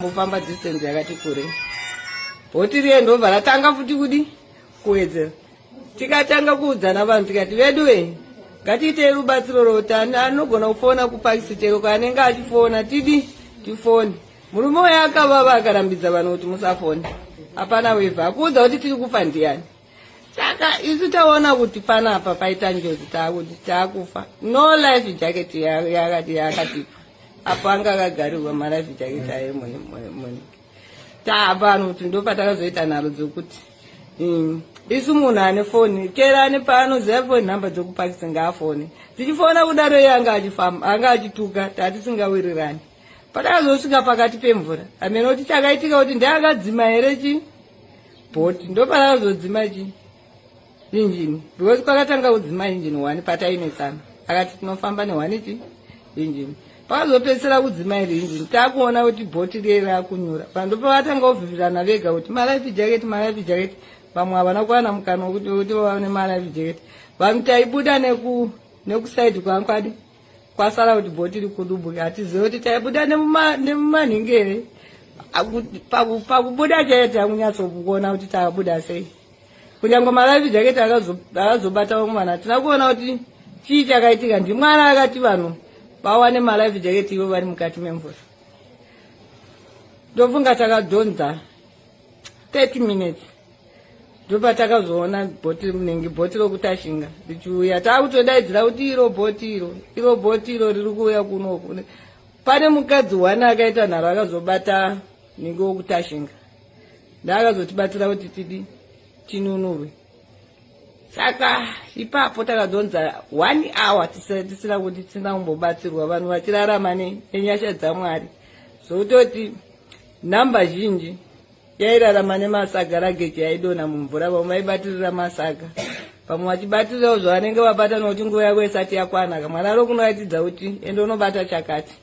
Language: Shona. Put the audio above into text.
Mufamba distance yakati kure. Bhoti riendo varatanga futi kudi kuwedzera. Tikatanga kuudzana vanhu tikati vedu ngatiite rubatsiro rotani anogona kufona kupakisi chero kanenge achifona tifone. Murume uyu akavava akarambidza vanhu kuti musafone. Hapana wevha akuudza kuti tiri kufa ndiani. Saka isu taona kuti panapa paita njodzi taakufa. No life jacket yakatipa. Apa anga akagarirwa malife jacket ayo muni. Vanhu kuti ndopatakazoita nharo dzokuti isu munhu ane foni kera ane paanoziva foni nhamba dzokupakisa ngaafone. Tichifona kudaro iye anga achifamba anga achituka tatisingawirirani. Patakazosvika pakati pemvura amene kuti chakaitika kuti ndiakadzima here bhoti ndopatakazodzima injini because kwakatanga kudzima injini 1 patainetsana akati tinofamba ne1 injini. Pakazopedzisira kudzima iri injini takuona kuti bhoti riye rakunyura. Vanhu ndopakatanga kuvhivirana vega kuti malife jacket vamwe havana kuwana mukana wekuti vaone malife jacket. Vanhu taibuda nekuside kwangu kwasara kuti bhoti rikudubuka. Hatizivi kuti taibuda nemumanhingi here. Pakubuda chaiye takunyatsokuona kuti takabuda sei. Kunyange malife jacket akazobata mwana tina kuona kuti chii chakaitika. Ndimwana akati vanhu vawane malife jacket ivo vari mukati memvura. Ndofunga takadhonza 30 minutes. Ndopatakazoona bhoti rokutashinga richiuya. Taakutodaidzira kuti iro bhoti iro riri kuuya kunoku. Pane mukadzi 1 akaita nharo akazobata nhengo wokutashinga. Ndaakazotibatsira kuti tinunurwe. Saka ipapo takadhonza 1 hour tisina kuti tisina kumbobatsirwa vanhu vachirarama nenyasha dzaMwari. Zvototi nhamba zhinji yairarama nemasaga rageji yaidonha mumvura. Vamwe vaibatirira masaga, vamwe vachibatirirawo zvavanenge vabata nokuti nguva yavo isati yakwana. Kamwana rokunoratidza kuti endo unobata chakati.